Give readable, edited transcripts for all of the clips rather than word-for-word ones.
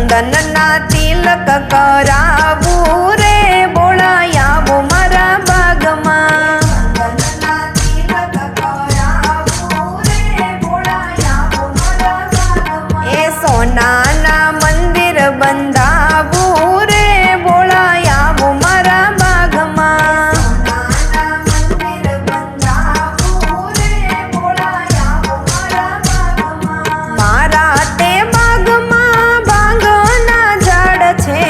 चंदन ना तिलक करावू रे बोलायावो मारा बागमा। ए सोना ना मंदिर बंधावू रे बोलायावो मारा बागमा। मारा ते बागमा भांगना झाड़ छे।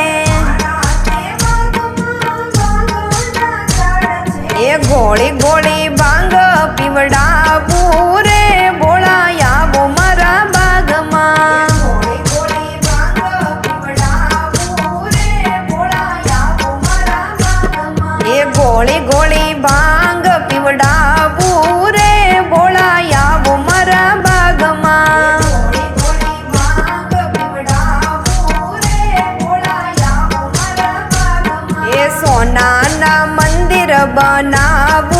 ए गोળી गोળી भांग पीवડાवू रे बोलायावो मारा बागमा। ए गोળી गोળી भांग पीवડાवू रे बोलायावो मारा बागमा। ए सोना ना मंदिर बनावू